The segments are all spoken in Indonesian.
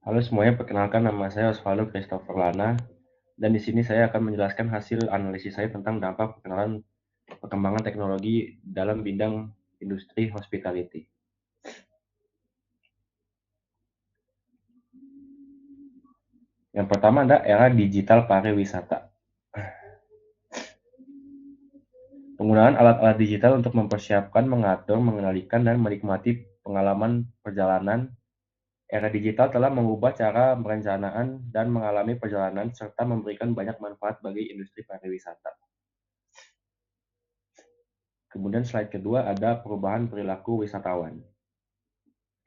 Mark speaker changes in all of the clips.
Speaker 1: Halo semuanya, perkenalkan nama saya Osvaldo Christopher Lana, dan di sini saya akan menjelaskan hasil analisis saya tentang dampak perkembangan teknologi dalam bidang industri hospitality. Yang pertama ada era digital pariwisata. Penggunaan alat-alat digital untuk mempersiapkan, mengatur, mengendalikan, dan menikmati pengalaman perjalanan. Era digital telah mengubah cara perencanaan dan mengalami perjalanan serta memberikan banyak manfaat bagi industri pariwisata. Kemudian slide kedua ada perubahan perilaku wisatawan.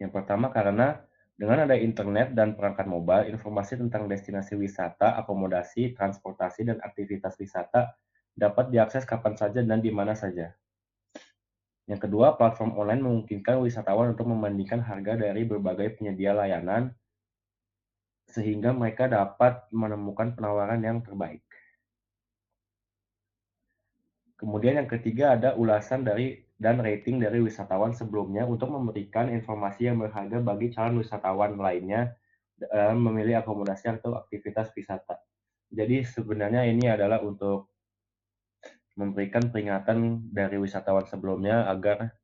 Speaker 1: Yang pertama karena dengan ada internet dan perangkat mobile, informasi tentang destinasi wisata, akomodasi, transportasi, dan aktivitas wisata dapat diakses kapan saja dan di mana saja. Yang kedua, platform online memungkinkan wisatawan untuk membandingkan harga dari berbagai penyedia layanan sehingga mereka dapat menemukan penawaran yang terbaik. Kemudian yang ketiga ada ulasan dan rating dari wisatawan sebelumnya untuk memberikan informasi yang berharga bagi calon wisatawan lainnya memilih akomodasi atau aktivitas wisata. Jadi sebenarnya ini adalah untuk memberikan peringatan dari wisatawan sebelumnya agar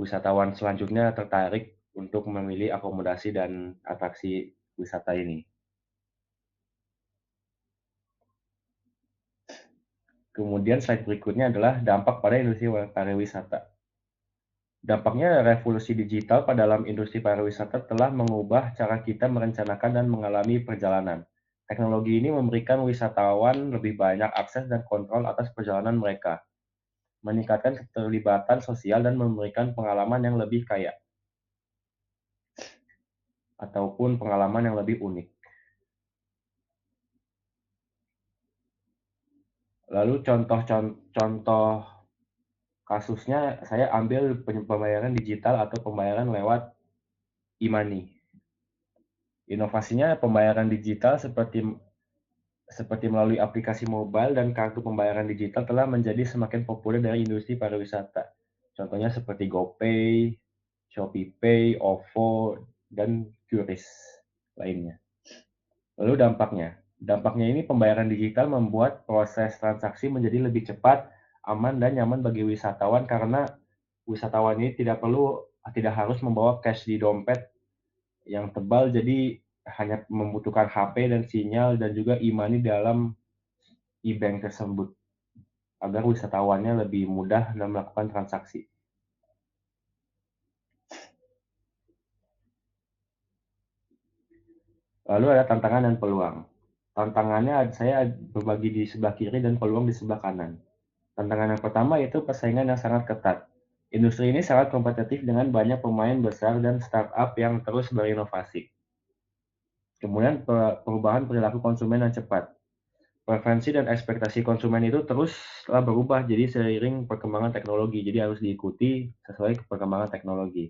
Speaker 1: wisatawan selanjutnya tertarik untuk memilih akomodasi dan atraksi wisata ini. Kemudian slide berikutnya adalah dampak pada industri pariwisata. Dampaknya revolusi digital pada dalam industri pariwisata telah mengubah cara kita merencanakan dan mengalami perjalanan. Teknologi ini memberikan wisatawan lebih banyak akses dan kontrol atas perjalanan mereka, meningkatkan keterlibatan sosial dan memberikan pengalaman yang lebih kaya, ataupun pengalaman yang lebih unik. Lalu contoh kasusnya saya ambil pembayaran digital atau pembayaran lewat e-money. Inovasinya pembayaran digital seperti melalui aplikasi mobile dan kartu pembayaran digital telah menjadi semakin populer dari industri pariwisata. Contohnya seperti GoPay, ShopeePay, OVO, dan QRIS lainnya. Lalu dampaknya. Dampaknya ini pembayaran digital membuat proses transaksi menjadi lebih cepat, aman, dan nyaman bagi wisatawan karena wisatawan ini tidak harus membawa cash di dompet yang tebal, jadi hanya membutuhkan HP dan sinyal dan juga e-money dalam e-bank tersebut agar wisatawannya lebih mudah dalam melakukan transaksi. Lalu ada tantangan dan peluang. Tantangannya saya berbagi di sebelah kiri dan peluang di sebelah kanan. Tantangan yang pertama yaitu persaingan yang sangat ketat. Industri ini sangat kompetitif dengan banyak pemain besar dan startup yang terus berinovasi. Kemudian perubahan perilaku konsumen yang cepat. Preferensi dan ekspektasi konsumen itu teruslah berubah jadi seiring perkembangan teknologi. Jadi harus diikuti sesuai perkembangan teknologi.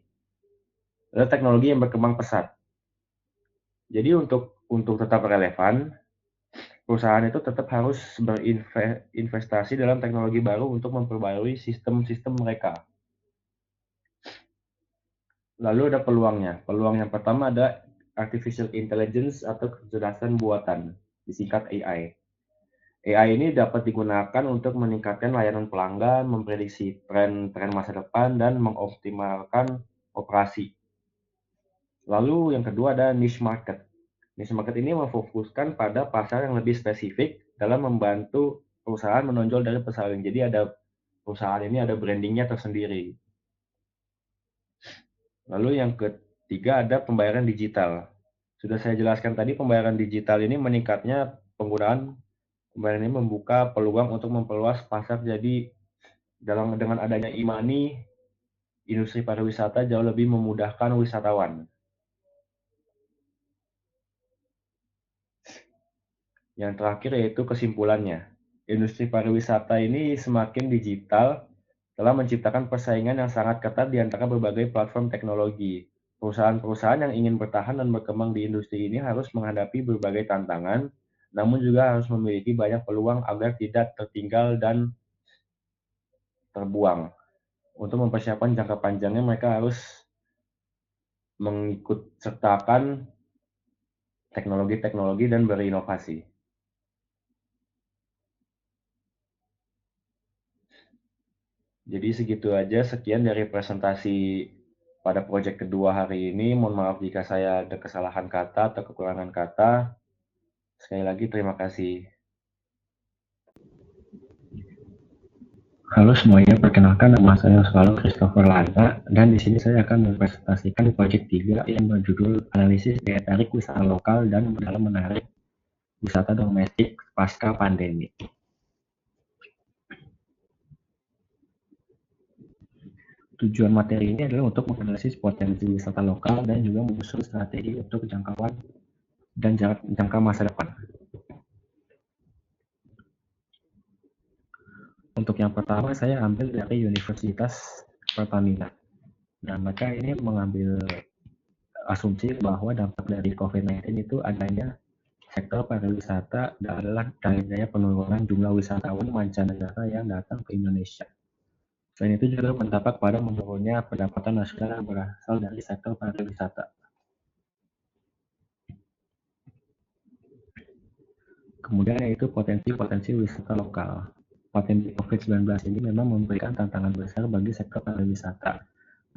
Speaker 1: Lalu teknologi yang berkembang pesat. Jadi untuk tetap relevan, perusahaan itu tetap harus berinvestasi dalam teknologi baru untuk memperbarui sistem-sistem mereka. Lalu ada peluangnya. Peluang yang pertama ada artificial intelligence atau kecerdasan buatan, disingkat AI. AI ini dapat digunakan untuk meningkatkan layanan pelanggan, memprediksi tren masa depan, dan mengoptimalkan operasi. Lalu yang kedua ada niche market. Niche market ini memfokuskan pada pasar yang lebih spesifik dalam membantu perusahaan menonjol dari pesaing. Jadi ada perusahaan ini ada brandingnya tersendiri. Lalu yang ketiga ada pembayaran digital. Sudah saya jelaskan tadi pembayaran digital ini meningkatnya penggunaan pembayaran ini membuka peluang untuk memperluas pasar. Jadi dengan adanya e-money, industri pariwisata jauh lebih memudahkan wisatawan. Yang terakhir yaitu kesimpulannya. Industri pariwisata ini semakin digital telah menciptakan persaingan yang sangat ketat di antara berbagai platform teknologi. Perusahaan-perusahaan yang ingin bertahan dan berkembang di industri ini harus menghadapi berbagai tantangan, namun juga harus memiliki banyak peluang agar tidak tertinggal dan terbuang. Untuk mempersiapkan jangka panjangnya, mereka harus mengikut sertakan teknologi-teknologi dan berinovasi. Jadi segitu aja, sekian dari presentasi pada proyek kedua hari ini. Mohon maaf jika saya ada kesalahan kata atau kekurangan kata. Sekali lagi terima kasih. Halo semuanya, perkenalkan nama saya Osvaldo Christopher Lana, dan di sini saya akan mempresentasikan proyek 3 yang berjudul Analisis Daya Tarik Wisata Lokal dan Modal Menarik Wisata Domestik Pasca Pandemi. Tujuan materi ini adalah untuk menganalisis potensi wisata lokal dan juga menyusun strategi untuk jangkauan dan jangka masa depan. Untuk yang pertama saya ambil dari Universitas Pertamina. Nah, mereka ini mengambil asumsi bahwa dampak dari COVID-19 itu adanya sektor pariwisata adalah adanya penurunan jumlah wisatawan mancanegara yang datang ke Indonesia. Selain itu juga berdampak pada menurunnya pendapatan nasional yang berasal dari sektor pariwisata. Kemudian yaitu potensi-potensi wisata lokal. Pandemi COVID-19 ini memang memberikan tantangan besar bagi sektor pariwisata.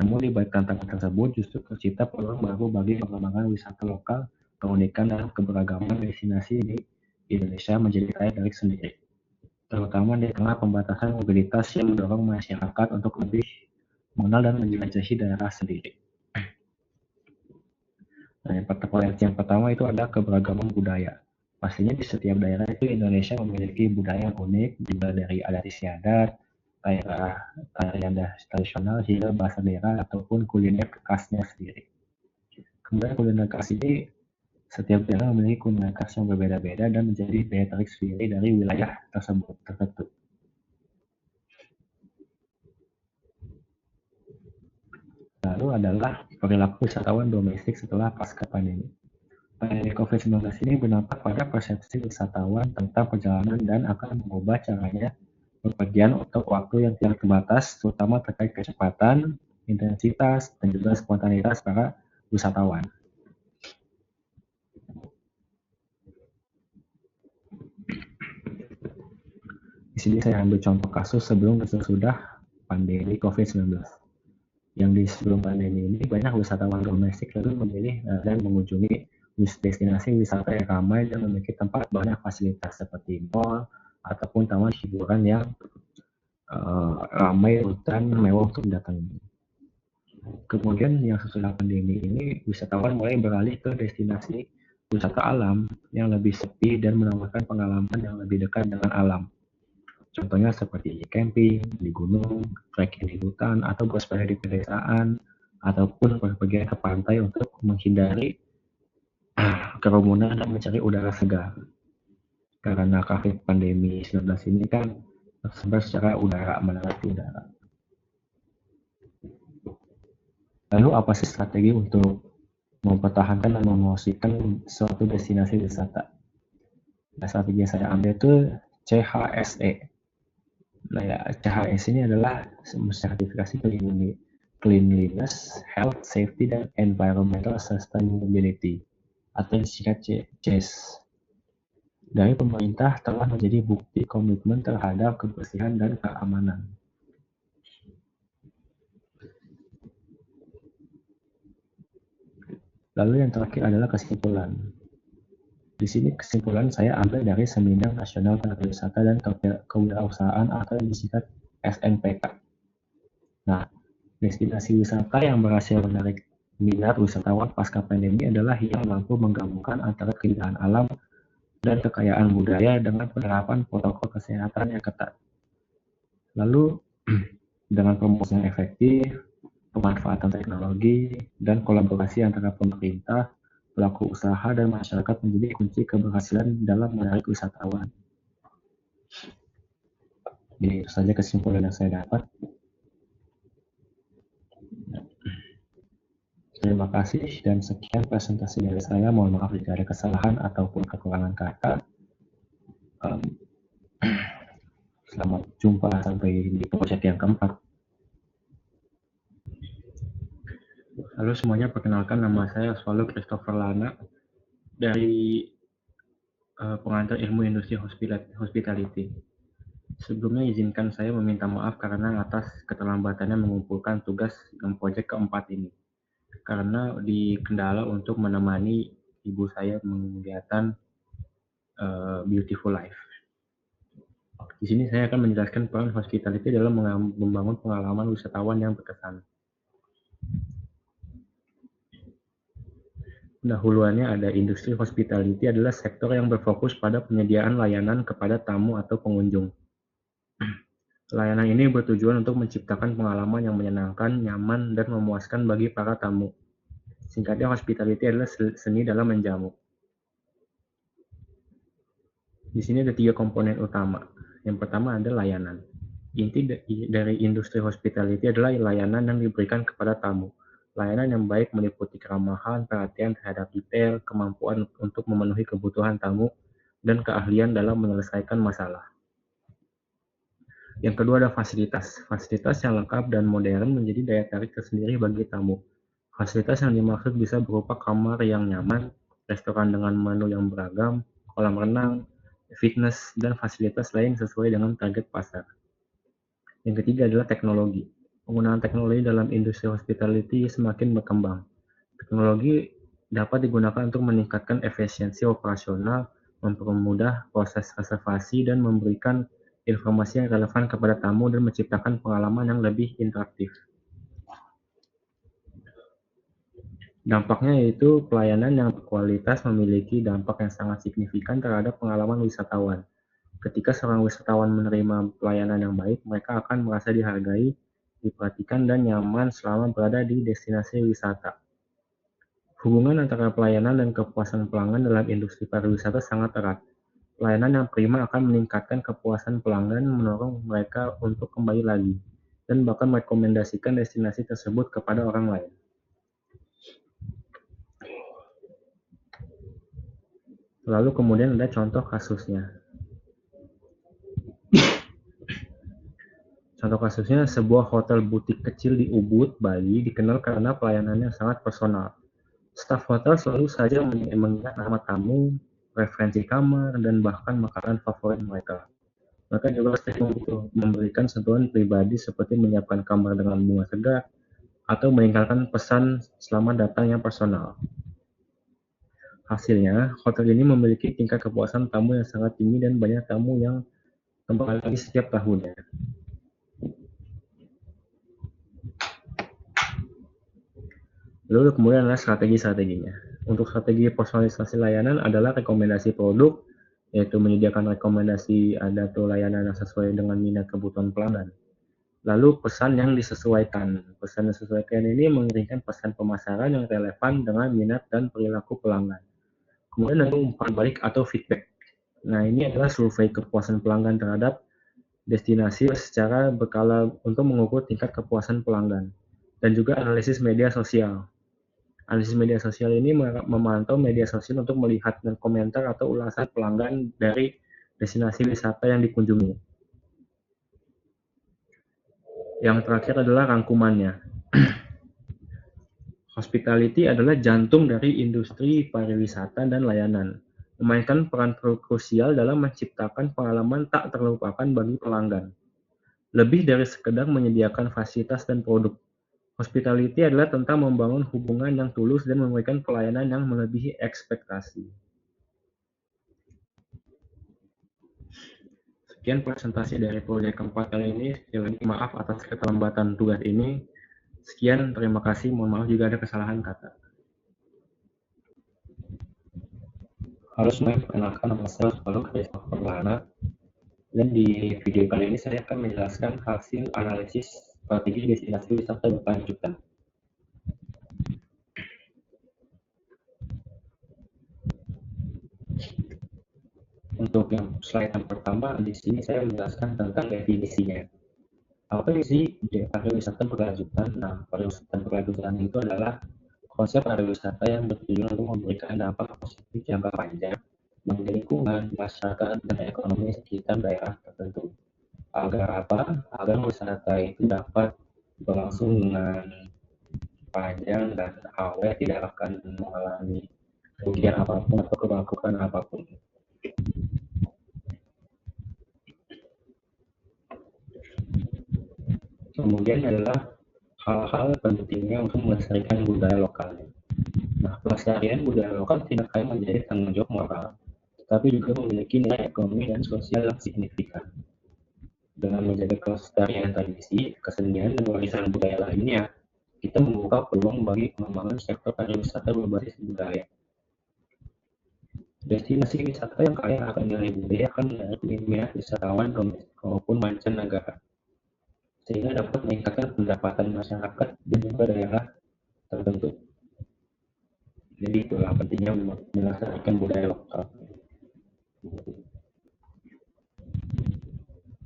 Speaker 1: Namun di balik tantangan tersebut justru tercipta peluang baru bagi pengembangan wisata lokal, keunikan dan keberagaman destinasi di Indonesia menjadi daya tarik sendiri, terutama di tengah pembatasan mobilitas yang mendorong masyarakat untuk lebih mengenal dan menjelajahi daerah sendiri. Nah, potensi yang pertama itu adalah keberagaman budaya. Pastinya di setiap daerah itu Indonesia memiliki budaya yang unik, juga dari adat istiadat, daerah tarian tradisional hingga bahasa daerah ataupun kuliner khasnya sendiri. Kemudian kuliner khas ini setiap daerah memiliki kuliner khas yang berbeda-beda dan menjadi daya tarik sendiri dari wilayah tersebut tertentu. Lalu adalah perilaku wisatawan domestik setelah pasca pandemi. Pandemi COVID-19 ini berdampak pada persepsi wisatawan tentang perjalanan dan akan mengubah caranya bepergian untuk waktu yang tidak terbatas, terutama terkait kecepatan, intensitas, dan juga spontanitas para wisatawan. Di sini saya ambil contoh kasus sebelum dan sesudah pandemi COVID-19. Yang di sebelum pandemi ini banyak wisatawan domestik lalu memilih dan mengunjungi destinasi wisata yang ramai dan memiliki tempat banyak fasilitas seperti mall ataupun taman hiburan yang ramai dan mewah untuk didatangi. Kemudian yang sesudah pandemi ini wisatawan mulai beralih ke destinasi wisata alam yang lebih sepi dan menawarkan pengalaman yang lebih dekat dengan alam. Contohnya seperti camping di gunung, trekking di hutan, atau bersepeda di pedesaan, ataupun berpergian ke pantai untuk menghindari kerumunan dan mencari udara segar. Karena COVID pandemi 19 ini kan tersebar secara udara, melewati udara. Lalu apa sih strategi untuk mempertahankan dan mempromosikan suatu destinasi wisata? Nah, strategi yang saya ambil itu CHSE. Nah, ya, CHS ini adalah sertifikasi cleanliness, health, safety, dan environmental sustainability atau disingkat CES. Dari pemerintah telah menjadi bukti komitmen terhadap kebersihan dan keamanan. Lalu yang terakhir adalah kesimpulan. Di sini kesimpulan saya ambil dari Seminar Nasional Pariwisata dan Kewirausahaan atau yang disingkat SNPK. Nah, destinasi wisata yang berhasil menarik minat wisatawan pasca pandemi adalah yang mampu menggabungkan antara keindahan alam dan kekayaan budaya dengan penerapan protokol kesehatan yang ketat. Lalu, dengan promosi yang efektif, pemanfaatan teknologi, dan kolaborasi antara pemerintah, pelaku usaha, dan masyarakat menjadi kunci keberhasilan dalam menarik wisatawan. Jadi itu saja kesimpulan yang saya dapat. Terima kasih dan sekian presentasi dari saya. Mohon maaf jika ada kesalahan ataupun kekurangan kata. Selamat jumpa sampai di proyek yang keempat. Halo semuanya, perkenalkan nama saya Osvaldo Christopher Lana. dari pengantar ilmu industri hospitality. Sebelumnya izinkan saya meminta maaf karena atas keterlambatannya mengumpulkan tugas dan proyek keempat ini. Karena dikendala untuk menemani ibu saya mengegiatan Beautiful Life. Di sini saya akan menjelaskan peran hospitality dalam membangun pengalaman wisatawan yang berkesan. Pendahuluannya ada industri hospitality adalah sektor yang berfokus pada penyediaan layanan kepada tamu atau pengunjung. Layanan ini bertujuan untuk menciptakan pengalaman yang menyenangkan, nyaman, dan memuaskan bagi para tamu. Singkatnya, hospitality adalah seni dalam menjamu. Di sini ada 3 komponen utama. Yang pertama adalah layanan. Inti dari industri hospitality adalah layanan yang diberikan kepada tamu. Layanan yang baik meliputi keramahan, perhatian terhadap detail, kemampuan untuk memenuhi kebutuhan tamu, dan keahlian dalam menyelesaikan masalah. Yang kedua ada fasilitas. Fasilitas yang lengkap dan modern menjadi daya tarik tersendiri bagi tamu. Fasilitas yang dimaksud bisa berupa kamar yang nyaman, restoran dengan menu yang beragam, kolam renang, fitness, dan fasilitas lain sesuai dengan target pasar. Yang ketiga adalah teknologi. Penggunaan teknologi dalam industri hospitality semakin berkembang. Teknologi dapat digunakan untuk meningkatkan efisiensi operasional, mempermudah proses reservasi, dan memberikan informasi yang relevan kepada tamu dan menciptakan pengalaman yang lebih interaktif. Dampaknya yaitu pelayanan yang berkualitas memiliki dampak yang sangat signifikan terhadap pengalaman wisatawan. Ketika seorang wisatawan menerima pelayanan yang baik, mereka akan merasa dihargai, diperhatikan, dan nyaman selama berada di destinasi wisata. Hubungan antara pelayanan dan kepuasan pelanggan dalam industri pariwisata sangat erat. Pelayanan yang prima akan meningkatkan kepuasan pelanggan, mendorong mereka untuk kembali lagi, dan bahkan merekomendasikan destinasi tersebut kepada orang lain. Lalu kemudian ada contoh kasusnya. Contoh kasusnya, sebuah hotel butik kecil di Ubud, Bali, dikenal karena pelayanannya sangat personal. Staf hotel selalu saja mengingat nama tamu, referensi kamar, dan bahkan makanan favorit mereka. Mereka juga sering memberikan sentuhan pribadi seperti menyiapkan kamar dengan bunga segar, atau meninggalkan pesan selamat datang yang personal. Hasilnya, hotel ini memiliki tingkat kepuasan tamu yang sangat tinggi dan banyak tamu yang kembali lagi setiap tahunnya. Lalu kemudian adalah strategi-strateginya. Untuk strategi personalisasi layanan adalah rekomendasi produk, yaitu menyediakan rekomendasi ada tuh layanan yang sesuai dengan minat kebutuhan pelanggan. Lalu pesan yang disesuaikan. Pesan yang disesuaikan ini mengirimkan pesan pemasaran yang relevan dengan minat dan perilaku pelanggan. Kemudian ada umpan balik atau feedback. Nah, ini adalah survei kepuasan pelanggan terhadap destinasi secara berkala untuk mengukur tingkat kepuasan pelanggan. Dan juga analisis media sosial. Analisis media sosial ini memantau media sosial untuk melihat dan komentar atau ulasan pelanggan dari destinasi wisata yang dikunjungi. Yang terakhir adalah rangkumannya. Hospitality adalah jantung dari industri pariwisata dan layanan, memainkan peran krusial dalam menciptakan pengalaman tak terlupakan bagi pelanggan. Lebih dari sekedar menyediakan fasilitas dan produk, hospitality adalah tentang membangun hubungan yang tulus dan memberikan pelayanan yang melebihi ekspektasi. Sekian presentasi dari proyek keempat kali ini. Sekali lagi maaf atas keterlambatan tugas ini. Sekian, terima kasih. Mohon maaf jika ada kesalahan kata. Halo semuanya, perkenalkan nama saya Osvaldo Christopher Lahana. Dan di video kali ini saya akan menjelaskan hasil analisis strategi destinasi wisata berkelanjutan. Untuk yang slide yang pertama, di sini saya menjelaskan tentang definisinya. Apa sih pariwisata berkelanjutan? Nah, pariwisata berkelanjutan itu adalah konsep pariwisata yang bertujuan untuk memberikan dampak positif jangka panjang bagi lingkungan, masyarakat, dan ekonomi sekitar daerah tertentu. Agar apa? Agar wisata itu dapat berlangsung dengan panjang dan awet, tidak akan mengalami kerugian apapun atau kebangkrutan apapun. Kemudian adalah hal-hal pentingnya untuk melestarikan budaya lokalnya. Nah, pelestarian budaya lokal tidak hanya menjadi tanggung jawab moral, tapi juga memiliki nilai ekonomi dan sosial yang signifikan. Dengan menjaga kelestarian tradisi, kesenian, dan warisan budaya lainnya, kita membuka peluang bagi pengembangan sektor pariwisata berbasis budaya. Destinasi wisata yang kaya akan nilai budaya akan menarik minat wisatawan domestik maupun mancanegara, sehingga dapat meningkatkan pendapatan masyarakat dan juga daerah tertentu. Jadi itulah pentingnya melestarikan budaya lokal.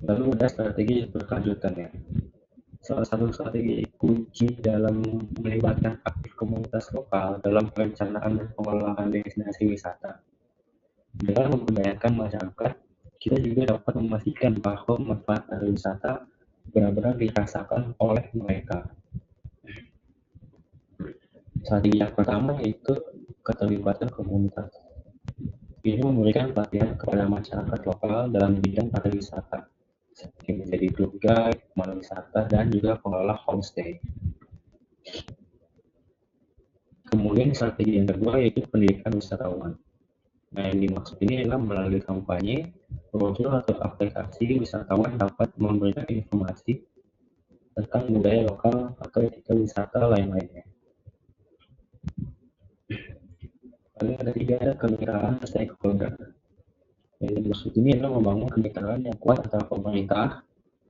Speaker 1: Lalu ada strategi berkelanjutan ya. Salah satu strategi kunci dalam melibatkan aktif komunitas lokal dalam perencanaan dan pengelolaan destinasi wisata. Dengan membudayakan masyarakat, kita juga dapat memastikan bahwa manfaat pariwisata benar-benar dirasakan oleh mereka. Strategi yang pertama yaitu keterlibatan komunitas. Ini memberikan pelatihan kepada masyarakat lokal dalam bidang pariwisata, seperti menjadi tour guide, pemandu wisata, dan juga pengelola homestay. Kemudian strategi yang kedua yaitu pendidikan wisatawan. Nah, yang dimaksud ini adalah melalui kampanye, brosur atau aplikasi, wisatawan dapat memberikan informasi tentang budaya lokal atau etika wisata lain-lainnya. Lalu ada tiga, ada kemitraan stakeholder. Yang dimaksud ini adalah membangun kemitraan yang kuat antara pemerintah,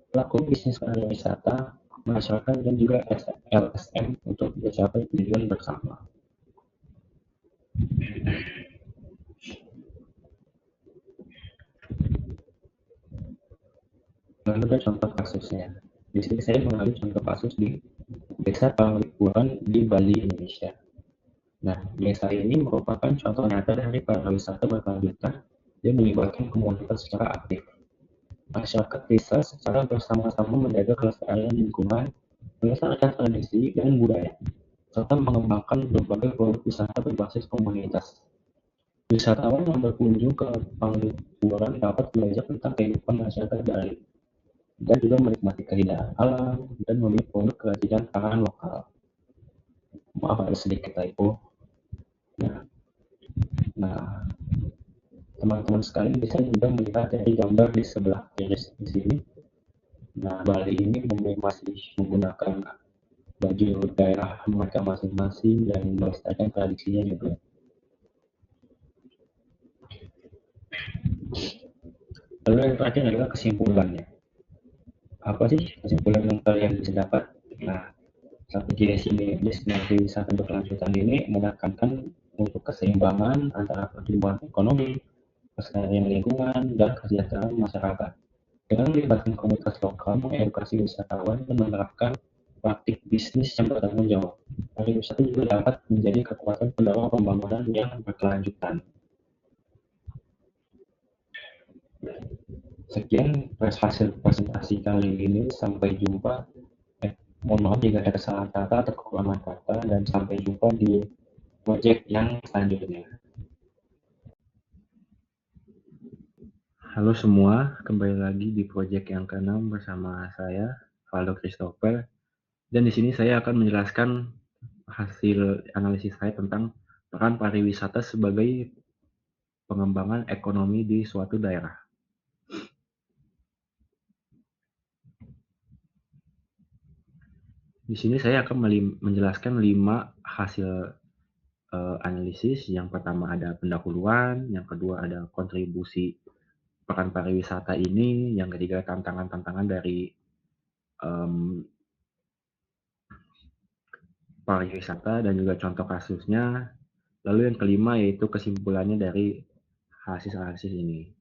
Speaker 1: pelaku bisnis pariwisata, masyarakat, dan juga LSM untuk mencapai tujuan bersama. Lalu ada contoh kasusnya. Di sini saya mengambil contoh kasus di Desa Panglipuran di Bali, Indonesia. Nah, desa ini merupakan contoh nyata dari pariwisata berkelanjutan yang melibatkan komunitas secara aktif. Masyarakat desa secara bersama-sama menjaga kelestarian lingkungan, melestarikan tradisi dan budaya, serta mengembangkan berbagai produk wisata berbasis komunitas. Wisatawan yang berkunjung ke Panglipuran dapat belajar tentang kehidupan masyarakat Bali dan juga menikmati keindahan alam dan membeli produk kerajinan tangan lokal. Maaf ada sedikit typo. Nah, teman-teman sekalian bisa juga melihat dari gambar di sebelah kiri di sini. Nah, Bali ini masih menggunakan baju daerah mereka masing-masing dan melestarikan tradisinya juga. Lalu yang terakhir adalah kesimpulannya. Apa sih kesimpulan yang kalian bisa dapat? Nah, strategi destinasi wisata berkelanjutan ini menekankan untuk keseimbangan antara pertumbuhan ekonomi, kelestarian lingkungan, dan kesejahteraan masyarakat. Dengan melibatkan komunitas lokal, mengedukasi wisatawan, dan menerapkan praktik bisnis yang bertanggung jawab, pariwisata juga dapat menjadi kekuatan pendorong pembangunan yang berkelanjutan. Sekian hasil presentasi kali ini. Sampai jumpa. Mohon maaf jika ada kesalahan kata atau kekurangan kata, dan sampai jumpa di project yang selanjutnya. Halo semua, kembali lagi di project yang ke-6 bersama saya, Valdo Christopher. Dan di sini saya akan menjelaskan hasil analisis saya tentang peran pariwisata sebagai pengembangan ekonomi di suatu daerah. Di sini saya akan menjelaskan 5 hasil analisis. Yang pertama ada pendahuluan, yang kedua ada kontribusi peran pariwisata ini, yang ketiga tantangan-tantangan dari pariwisata dan juga contoh kasusnya. Lalu yang kelima yaitu kesimpulannya dari hasil analisis ini.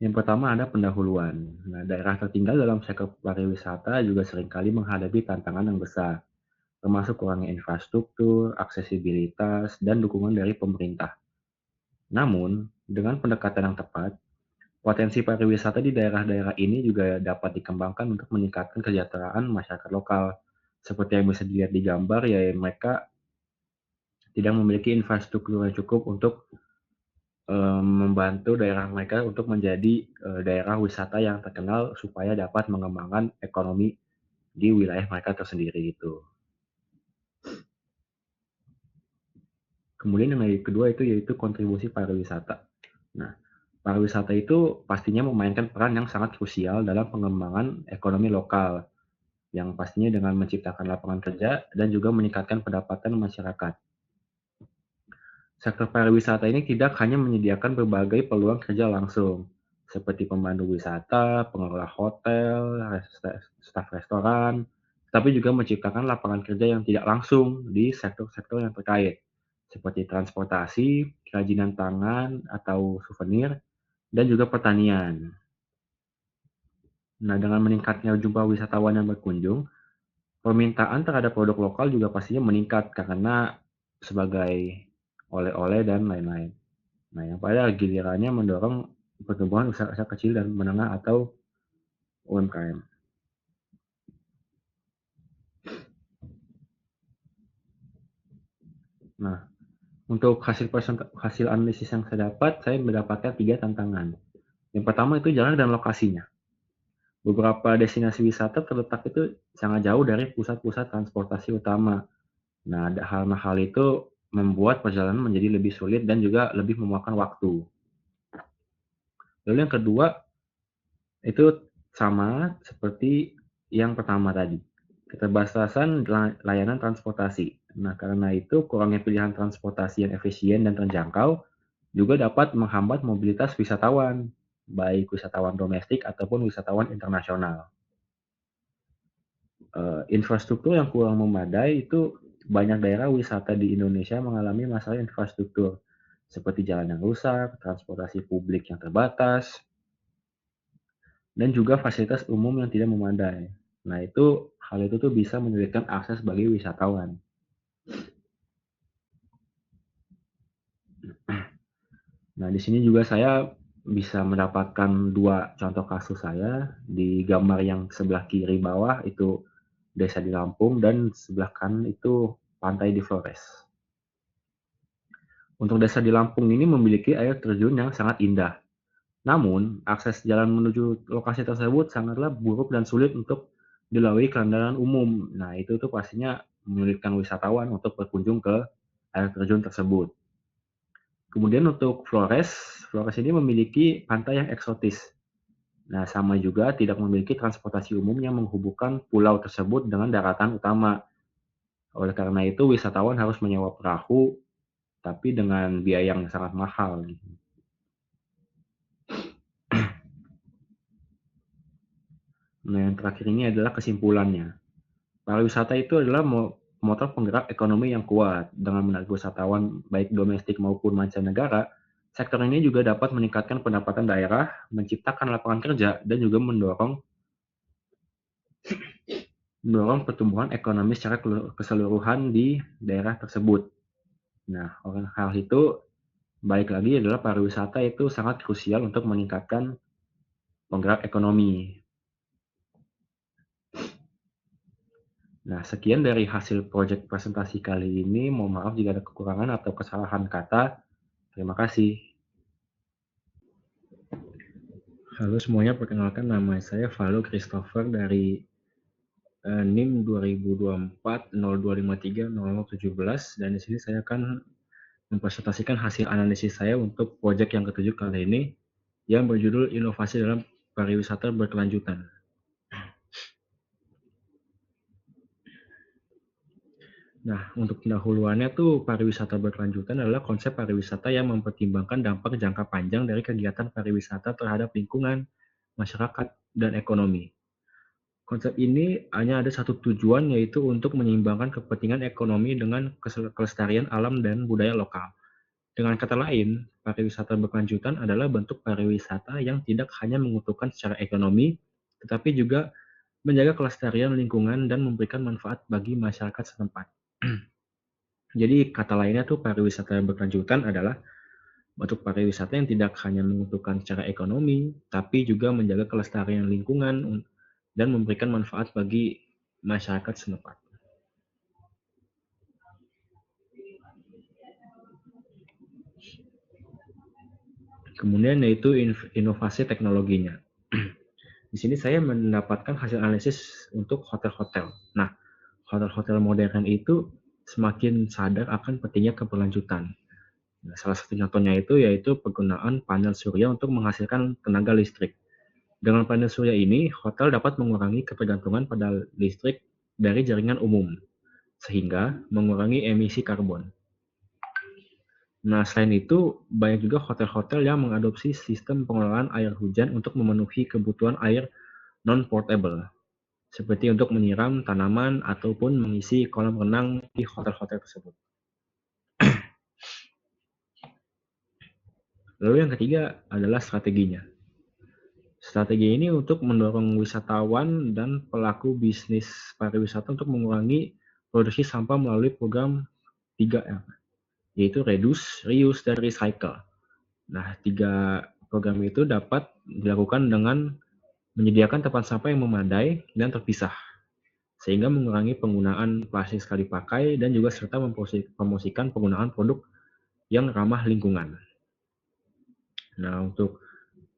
Speaker 1: Yang pertama ada pendahuluan. Nah, daerah tertinggal dalam sektor pariwisata juga seringkali menghadapi tantangan yang besar, termasuk kurangnya infrastruktur, aksesibilitas, dan dukungan dari pemerintah. Namun, dengan pendekatan yang tepat, potensi pariwisata di daerah-daerah ini juga dapat dikembangkan untuk meningkatkan kesejahteraan masyarakat lokal, Seperti yang bisa dilihat di gambar, ya mereka tidak memiliki infrastruktur yang cukup untuk membantu daerah mereka untuk menjadi daerah wisata yang terkenal supaya dapat mengembangkan ekonomi di wilayah mereka tersendiri itu. Kemudian yang kedua itu yaitu kontribusi pariwisata. Nah, pariwisata itu pastinya memainkan peran yang sangat krusial dalam pengembangan ekonomi lokal, yang pastinya dengan menciptakan lapangan kerja dan juga meningkatkan pendapatan masyarakat. Sektor pariwisata ini tidak hanya menyediakan berbagai peluang kerja langsung, seperti pemandu wisata, pengelola hotel, staf restoran, tapi juga menciptakan lapangan kerja yang tidak langsung di sektor-sektor yang terkait, seperti transportasi, kerajinan tangan atau souvenir, dan juga pertanian. Nah, dengan meningkatnya jumlah wisatawan yang berkunjung, permintaan terhadap produk lokal juga pastinya meningkat karena sebagai oleh-oleh dan lain-lain. Nah, yang pada gilirannya mendorong pertumbuhan usaha-usaha kecil dan menengah atau UMKM. Nah, untuk hasil analisis yang saya dapat, saya mendapatkan 3 tantangan. Yang pertama itu jarak dan lokasinya. Beberapa destinasi wisata terletak itu sangat jauh dari pusat-pusat transportasi utama. Nah, hal itu membuat perjalanan menjadi lebih sulit dan juga lebih memakan waktu. Lalu yang kedua, itu sama seperti yang pertama tadi, keterbatasan layanan transportasi. Nah, karena itu kurangnya pilihan transportasi yang efisien dan terjangkau juga dapat menghambat mobilitas wisatawan, baik wisatawan domestik ataupun wisatawan internasional. Infrastruktur yang kurang memadai itu banyak daerah wisata di Indonesia mengalami masalah infrastruktur, seperti jalan yang rusak, transportasi publik yang terbatas, dan juga fasilitas umum yang tidak memadai. Nah, hal itu tuh bisa menyulitkan akses bagi wisatawan. Nah, di sini juga saya bisa mendapatkan 2 contoh kasus saya. Di gambar yang sebelah kiri bawah itu desa di Lampung dan sebelah kanan itu pantai di Flores. Untuk desa di Lampung ini memiliki air terjun yang sangat indah. Namun, akses jalan menuju lokasi tersebut sangatlah buruk dan sulit untuk dilalui kendaraan umum. Nah, itu tuh pastinya menyulitkan wisatawan untuk berkunjung ke air terjun tersebut. Kemudian untuk Flores, Flores ini memiliki pantai yang eksotis. Nah, sama juga tidak memiliki transportasi umum yang menghubungkan pulau tersebut dengan daratan utama. Oleh karena itu, wisatawan harus menyewa perahu, tapi dengan biaya yang sangat mahal. Nah, yang terakhir ini adalah kesimpulannya. Pariwisata itu adalah motor penggerak ekonomi yang kuat. Dengan menarik wisatawan baik domestik maupun mancanegara, sektor ini juga dapat meningkatkan pendapatan daerah, menciptakan lapangan kerja, dan juga mendorong pertumbuhan ekonomi secara keseluruhan di daerah tersebut. Nah, oleh hal itu, baik lagi adalah pariwisata itu sangat krusial untuk meningkatkan penggerak ekonomi. Nah, sekian dari hasil proyek presentasi kali ini. Mohon maaf jika ada kekurangan atau kesalahan kata. Terima kasih. Halo semuanya, perkenalkan nama saya Valo Christopher dari NIM 2024 0253 dan di sini saya akan mempresentasikan hasil analisis saya untuk proyek yang ketujuh kali ini yang berjudul Inovasi dalam Pariwisata Berkelanjutan. Nah, untuk pendahuluannya tuh pariwisata berkelanjutan adalah konsep pariwisata yang mempertimbangkan dampak jangka panjang dari kegiatan pariwisata terhadap lingkungan, masyarakat, dan ekonomi. Konsep ini hanya ada satu tujuan, yaitu untuk menyeimbangkan kepentingan ekonomi dengan kelestarian alam dan budaya lokal. Dengan kata lain, pariwisata berkelanjutan adalah bentuk pariwisata yang tidak hanya menguntungkan secara ekonomi, tetapi juga menjaga kelestarian lingkungan dan memberikan manfaat bagi masyarakat setempat. Jadi kata lainnya tuh pariwisata yang berkelanjutan adalah bentuk pariwisata yang tidak hanya menguntungkan secara ekonomi, tapi juga menjaga kelestarian lingkungan dan memberikan manfaat bagi masyarakat setempat. Kemudian yaitu inovasi teknologinya. Di sini saya mendapatkan hasil analisis untuk hotel-hotel. Nah, hotel-hotel modern itu semakin sadar akan pentingnya keberlanjutan. Nah, salah satu contohnya itu yaitu penggunaan panel surya untuk menghasilkan tenaga listrik. Dengan panel surya ini, hotel dapat mengurangi ketergantungan pada listrik dari jaringan umum, sehingga mengurangi emisi karbon. Nah, selain itu, banyak juga hotel-hotel yang mengadopsi sistem pengelolaan air hujan untuk memenuhi kebutuhan air non-portable, seperti untuk menyiram tanaman ataupun mengisi kolam renang di hotel-hotel tersebut. Lalu yang ketiga adalah strateginya. Strategi ini untuk mendorong wisatawan dan pelaku bisnis pariwisata untuk mengurangi produksi sampah melalui program 3R, yaitu Reduce, Reuse, dan Recycle. Nah, 3 program itu dapat dilakukan dengan menyediakan tempat sampah yang memadai dan terpisah, sehingga mengurangi penggunaan plastik sekali pakai dan juga serta mempromosikan penggunaan produk yang ramah lingkungan. Nah, untuk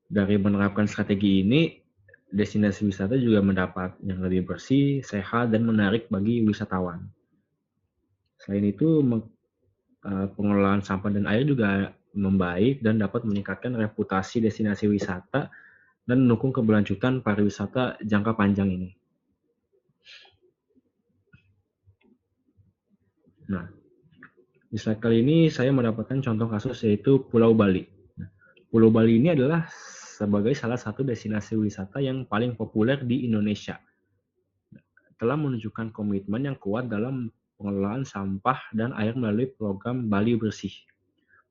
Speaker 1: dari menerapkan strategi ini, destinasi wisata juga mendapat yang lebih bersih, sehat, dan menarik bagi wisatawan. Selain itu, pengelolaan sampah dan air juga membaik dan dapat meningkatkan reputasi destinasi wisata dan mendukung keberlanjutan pariwisata jangka panjang ini. Nah, di slide kali ini saya mendapatkan contoh kasus yaitu Pulau Bali. Pulau Bali ini adalah sebagai salah satu destinasi wisata yang paling populer di Indonesia. Telah menunjukkan komitmen yang kuat dalam pengelolaan sampah dan air melalui program Bali Bersih.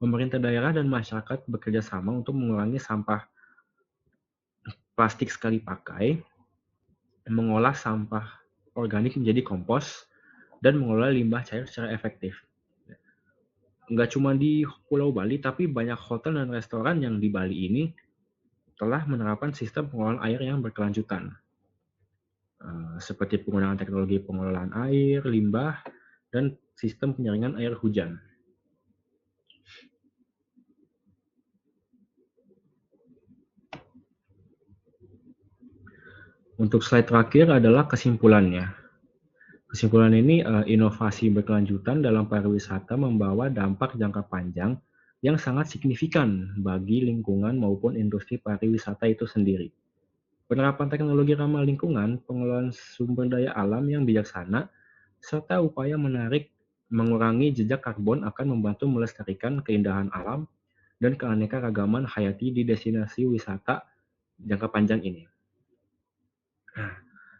Speaker 1: Pemerintah daerah dan masyarakat bekerja sama untuk mengurangi sampah plastik sekali pakai, mengolah sampah organik menjadi kompos, dan mengelola limbah cair secara efektif. Nggak cuma di Pulau Bali, tapi banyak hotel dan restoran yang di Bali ini telah menerapkan sistem pengelolaan air yang berkelanjutan, seperti penggunaan teknologi pengelolaan air, limbah, dan sistem penyaringan air hujan. Untuk slide terakhir adalah kesimpulannya. Kesimpulan ini, inovasi berkelanjutan dalam pariwisata membawa dampak jangka panjang yang sangat signifikan bagi lingkungan maupun industri pariwisata itu sendiri. Penerapan teknologi ramah lingkungan, pengelolaan sumber daya alam yang bijaksana, serta upaya mengurangi jejak karbon akan membantu melestarikan keindahan alam dan keanekaragaman hayati di destinasi wisata jangka panjang ini.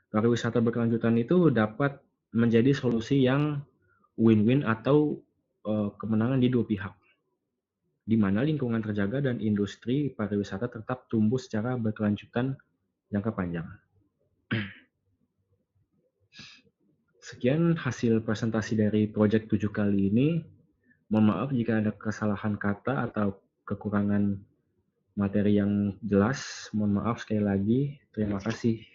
Speaker 1: Pariwisata berkelanjutan itu dapat menjadi solusi yang win-win atau kemenangan di dua pihak, di mana lingkungan terjaga dan industri pariwisata tetap tumbuh secara berkelanjutan jangka panjang. Sekian hasil presentasi dari Project 7 kali ini. Mohon maaf jika ada kesalahan kata atau kekurangan materi yang jelas. Mohon maaf sekali lagi. Terima kasih.